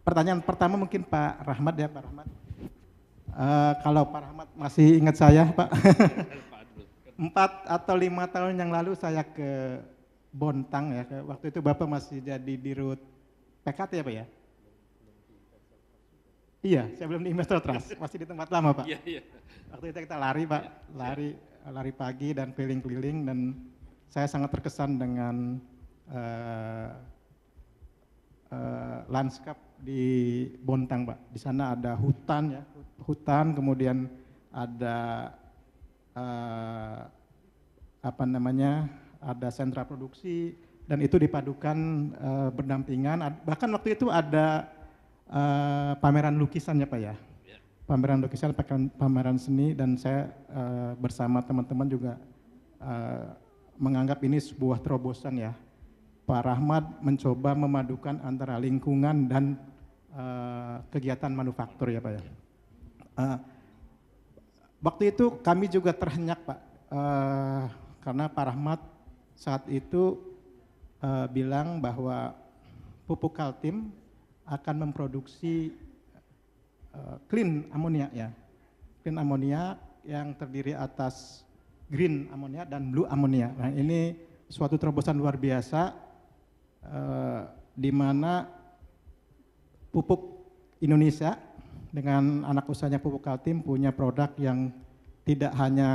pertanyaan pertama mungkin Pak Rahmat ya, Pak Rahmat. Kalau Pak Rahmat masih ingat saya, Pak. 4 atau 5 tahun yang lalu saya ke Bontang ya, waktu itu Bapak masih jadi Dirut PKT ya Pak ya? Iya, saya belum di Investor Trust, masih di tempat lama Pak. Iya, iya. Waktu itu kita lari Pak, lari pagi dan keliling-keliling, dan saya sangat terkesan dengan landscape di Bontang Pak. Di sana ada hutan ya, kemudian ada ada sentra produksi, dan itu dipadukan berdampingan. Bahkan waktu itu ada pameran lukisan ya Pak ya, pameran lukisan, pameran seni, dan saya bersama teman-teman juga menganggap ini sebuah terobosan ya. Pak Rahmat mencoba memadukan antara lingkungan dan kegiatan manufaktur ya Pak ya. Waktu itu kami juga terhenyak Pak, karena Pak Rahmat saat itu bilang bahwa pupuk Kaltim akan memproduksi clean amonia ya, clean amonia yang terdiri atas green amonia dan blue amonia. Nah ini suatu terobosan luar biasa, di mana pupuk Indonesia dengan anak usahanya Pupuk Kaltim punya produk yang tidak hanya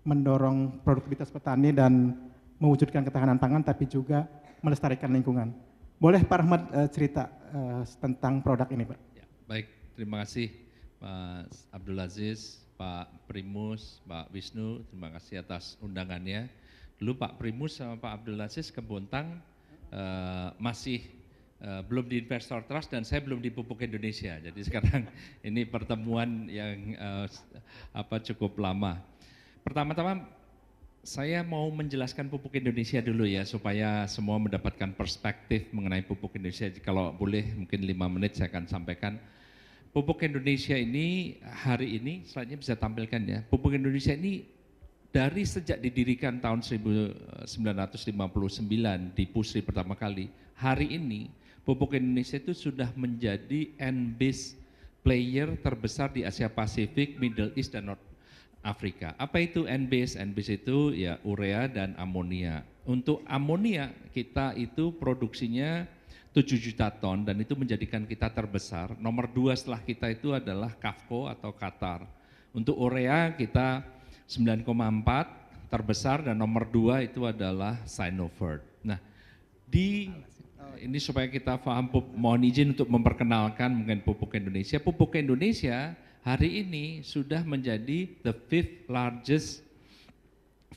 mendorong produktivitas petani dan mewujudkan ketahanan pangan, tapi juga melestarikan lingkungan. Boleh Pak Rahmat cerita tentang produk ini Pak? Ya, baik, terima kasih Mas Abdul Aziz, Pak Primus, Pak Wisnu, terima kasih atas undangannya. Dulu Pak Primus sama Pak Abdul Aziz ke Bontang masih belum di Investor Trust dan saya belum di Pupuk Indonesia. Jadi sekarang ini pertemuan yang cukup lama. Pertama-tama saya mau menjelaskan Pupuk Indonesia dulu ya, supaya semua mendapatkan perspektif mengenai Pupuk Indonesia. Kalau boleh mungkin 5 menit saya akan sampaikan. Pupuk Indonesia ini hari ini, selanjutnya bisa tampilkan ya. Pupuk Indonesia ini dari sejak didirikan tahun 1959 di Pusri pertama kali, hari ini Pupuk Indonesia itu sudah menjadi end-base player terbesar di Asia Pasifik, Middle East, dan North Afrika. Apa itu end-base? End-base itu ya urea dan amonia. Untuk amonia kita itu produksinya 7 juta ton dan itu menjadikan kita terbesar. Nomor 2 setelah kita itu adalah Qafco atau Qatar. Untuk urea kita 9,4 terbesar dan nomor 2 itu adalah Sinofert. Nah, ini supaya kita paham, mohon izin untuk memperkenalkan mungkin Pupuk Indonesia. Pupuk Indonesia hari ini sudah menjadi the 5th largest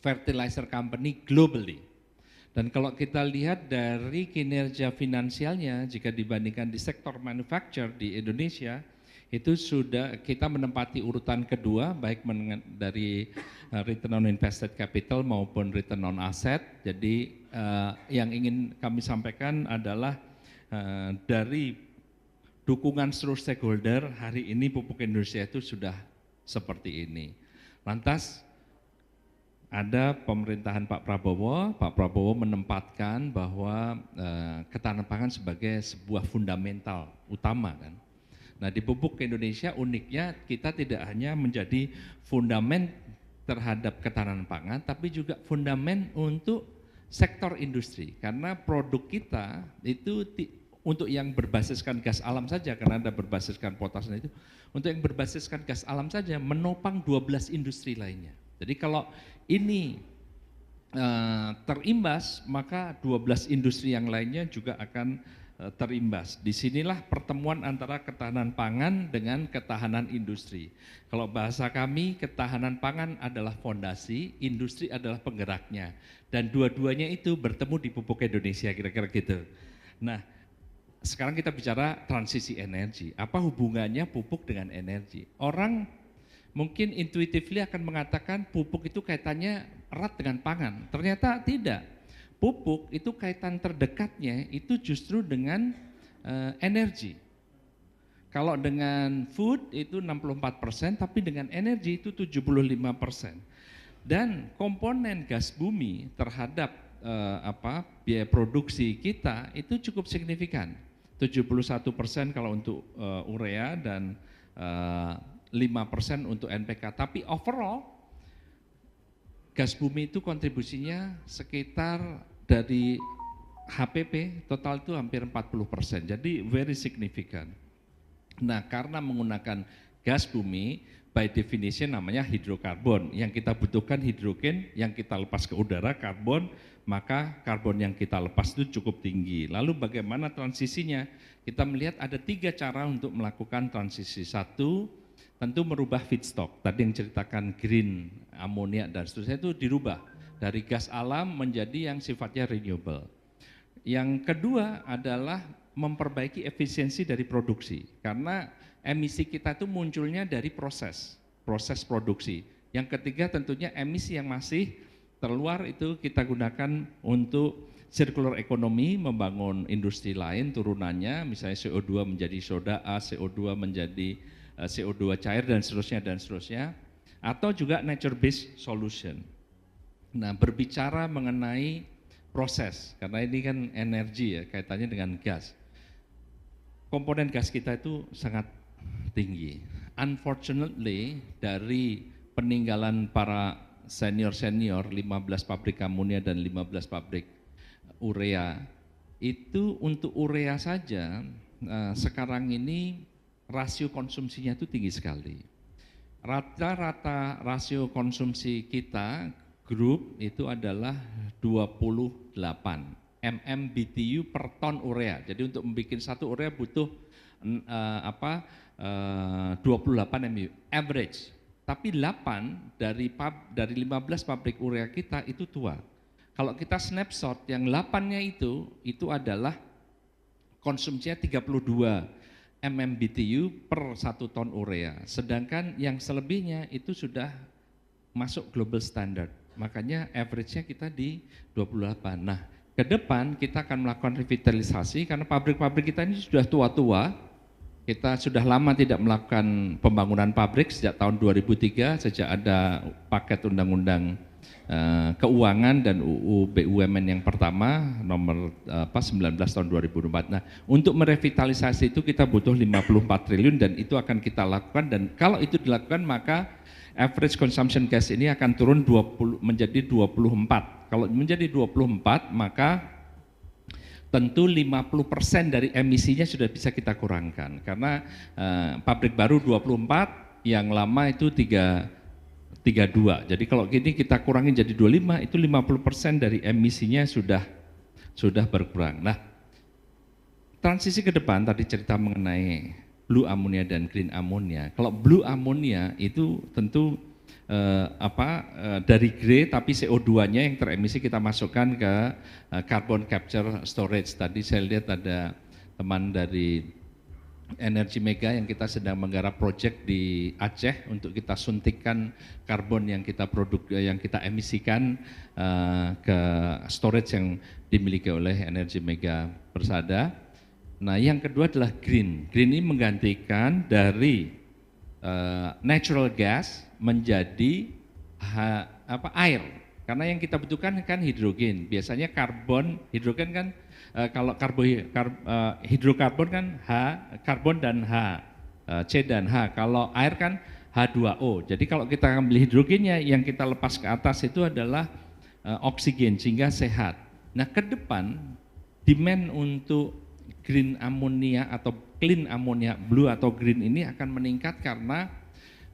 fertilizer company globally. Dan kalau kita lihat dari kinerja finansialnya, jika dibandingkan di sektor manufacture di Indonesia, itu sudah kita menempati urutan kedua, baik dari return on invested capital maupun return on asset. Jadi yang ingin kami sampaikan adalah dari dukungan seluruh stakeholder, hari ini Pupuk Indonesia itu sudah seperti ini. Lantas ada pemerintahan Pak Prabowo menempatkan bahwa ketahanan pangan sebagai sebuah fundamental utama kan. Nah di Pupuk Indonesia uniknya kita tidak hanya menjadi fundamen terhadap ketahanan pangan, tapi juga fundamen untuk sektor industri. Karena produk kita itu untuk yang berbasiskan gas alam saja, karena ada berbasiskan potassium itu, untuk yang berbasiskan gas alam saja menopang 12 industri lainnya. Jadi kalau ini terimbas, maka 12 industri yang lainnya juga akan terimbas. Disinilah pertemuan antara ketahanan pangan dengan ketahanan industri. Kalau bahasa kami, ketahanan pangan adalah fondasi, industri adalah penggeraknya. Dan dua-duanya itu bertemu di Pupuk Indonesia, kira-kira gitu. Nah, sekarang kita bicara transisi energi. Apa hubungannya pupuk dengan energi? Orang mungkin intuitively akan mengatakan pupuk itu kaitannya erat dengan pangan. Ternyata tidak. Pupuk itu kaitan terdekatnya itu justru dengan energi. Kalau dengan food itu 64%, tapi dengan energi itu 75%. Dan komponen gas bumi terhadap biaya produksi kita itu cukup signifikan. 71% kalau untuk urea dan 5% untuk NPK. Tapi overall gas bumi itu kontribusinya sekitar dari HPP total itu hampir 40%. Jadi very significant. Nah, karena menggunakan gas bumi, by definition namanya hidrokarbon. Yang kita butuhkan hidrogen, yang kita lepas ke udara karbon, maka karbon yang kita lepas itu cukup tinggi. Lalu bagaimana transisinya? Kita melihat ada 3 cara untuk melakukan transisi. Satu, tentu merubah feedstock. Tadi yang ceritakan green, amonia dan seterusnya itu dirubah dari gas alam menjadi yang sifatnya renewable. Yang kedua adalah memperbaiki efisiensi dari produksi, karena emisi kita itu munculnya dari proses produksi. Yang ketiga tentunya emisi yang masih terluar itu kita gunakan untuk circular economy, membangun industri lain turunannya, misalnya CO2 menjadi soda A, CO2 menjadi CO2 cair dan seterusnya, atau juga nature based solution. Nah, berbicara mengenai proses, karena ini kan energi ya, kaitannya dengan gas. Komponen gas kita itu sangat tinggi. Unfortunately, dari peninggalan para senior-senior, 15 pabrik amonia dan 15 pabrik urea, itu untuk urea saja sekarang ini rasio konsumsinya itu tinggi sekali. Rata-rata rasio konsumsi kita grup itu adalah 28 MMBTU per ton urea. Jadi untuk membuat satu urea butuh 28 MMBTU average. Tapi 8 dari 15 pabrik urea kita itu tua. Kalau kita snapshot yang 8-nya itu adalah konsumsinya 32 MMBTU per 1 ton urea. Sedangkan yang selebihnya itu sudah masuk global standard. Makanya average-nya kita di 28. Nah, ke depan kita akan melakukan revitalisasi karena pabrik-pabrik kita ini sudah tua-tua. Kita sudah lama tidak melakukan pembangunan pabrik sejak tahun 2003, sejak ada paket undang-undang keuangan dan UU BUMN yang pertama nomor 19 tahun 2004. Nah, untuk merevitalisasi itu kita butuh 54 triliun dan itu akan kita lakukan, dan kalau itu dilakukan maka average consumption gas ini akan turun menjadi 24. Kalau menjadi 24 maka tentu 50% dari emisinya sudah bisa kita kurangkan, karena pabrik baru 24, yang lama itu 32. Jadi kalau gini kita kurangi jadi 25, itu 50% dari emisinya sudah berkurang. Nah, transisi ke depan tadi cerita mengenai blue ammonia dan green ammonia. Kalau blue ammonia itu tentu dari grey tapi CO2-nya yang teremisi kita masukkan ke carbon capture storage. Tadi saya lihat ada teman dari Energi Mega yang kita sedang menggarap proyek di Aceh untuk kita suntikkan karbon yang kita emisikan ke storage yang dimiliki oleh Energi Mega Persada. Nah, yang kedua adalah green. Green ini menggantikan dari natural gas menjadi air. Karena yang kita butuhkan kan hidrogen. Biasanya hidrogen kan kalau hidrokarbon kan karbon dan C dan H. Kalau air kan H2O. Jadi kalau kita ambil hidrogennya yang kita lepas ke atas itu adalah oksigen sehingga sehat. Nah, ke depan demand untuk green ammonia atau clean ammonia, blue atau green ini akan meningkat karena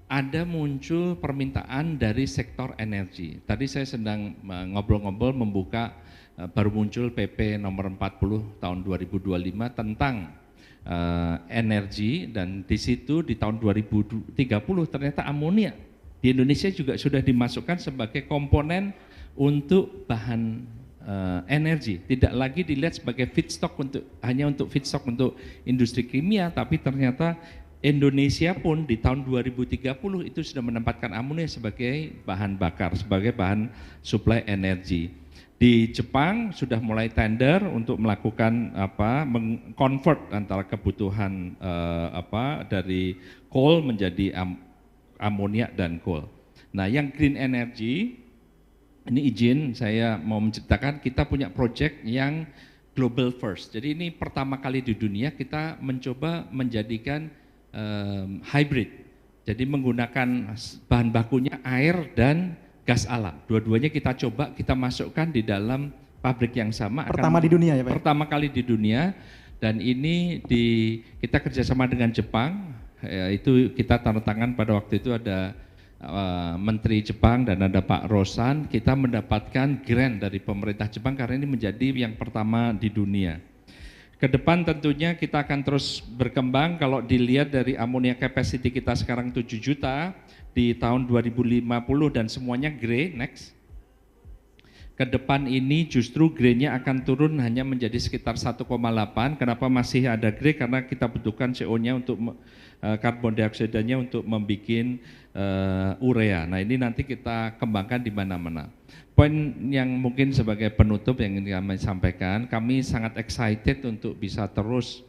ada muncul permintaan dari sektor energi. Tadi saya sedang ngobrol-ngobrol membuka baru muncul PP nomor 40 tahun 2025 tentang energi, dan di situ di tahun 2030 ternyata amonia di Indonesia juga sudah dimasukkan sebagai komponen untuk bahan energi, tidak lagi dilihat sebagai feedstock hanya untuk feedstock untuk industri kimia, tapi ternyata Indonesia pun di tahun 2030 itu sudah menempatkan amonia sebagai bahan bakar, sebagai bahan suplai energi. Di Jepang sudah mulai tender untuk melakukan mengkonvert antara kebutuhan dari coal menjadi amonia dan coal. Nah, yang green energy ini izin saya mau menceritakan, kita punya proyek yang global first. Jadi ini pertama kali di dunia kita mencoba menjadikan hybrid. Jadi menggunakan bahan bakunya air dan gas alam. Dua-duanya kita coba, kita masukkan di dalam pabrik yang sama. Pertama di dunia ya Pak? Pertama kali di dunia, dan ini kita kerjasama dengan Jepang. Itu kita tanda tangan pada waktu itu ada Menteri Jepang dan ada Pak Rosan. Kita mendapatkan grant dari pemerintah Jepang karena ini menjadi yang pertama di dunia. Ke depan tentunya kita akan terus berkembang. Kalau dilihat dari ammonia capacity kita sekarang 7 juta di tahun 2050 dan semuanya grey, next. Ke depan ini justru grey-nya akan turun hanya menjadi sekitar 1,8. Kenapa masih ada grey? Karena kita butuhkan CO-nya untuk karbon dioksida-nya untuk membuat urea. Nah, ini nanti kita kembangkan di mana-mana. Poin yang mungkin sebagai penutup yang ingin kami sampaikan, kami sangat excited untuk bisa terus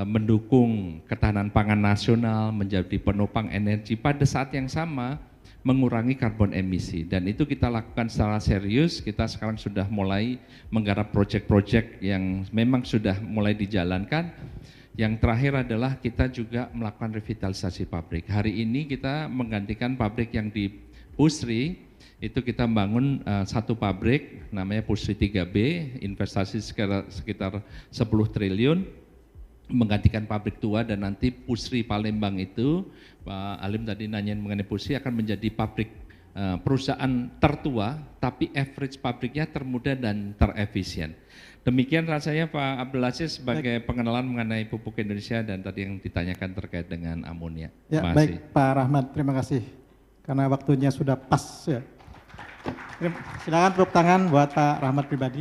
mendukung ketahanan pangan nasional, menjadi penopang energi pada saat yang sama mengurangi karbon emisi, dan itu kita lakukan secara serius. Kita sekarang sudah mulai menggarap proyek-proyek yang memang sudah mulai dijalankan. Yang terakhir adalah kita juga melakukan revitalisasi pabrik. Hari ini kita menggantikan pabrik yang di Pusri, itu kita bangun satu pabrik namanya Pusri 3B, investasi sekitar 10 triliun, menggantikan pabrik tua, dan nanti Pusri Palembang itu, Pak Alim tadi nanyain mengenai Pusri, akan menjadi pabrik perusahaan tertua, tapi average pabriknya termuda dan terefisien. Demikian rasanya Pak Abdul Aziz sebagai pengenalan mengenai pupuk Indonesia dan tadi yang ditanyakan terkait dengan amonia. Ya, baik Pak Rahmat, terima kasih karena waktunya sudah pas ya. Silakan tepuk tangan buat Pak Rahmat pribadi.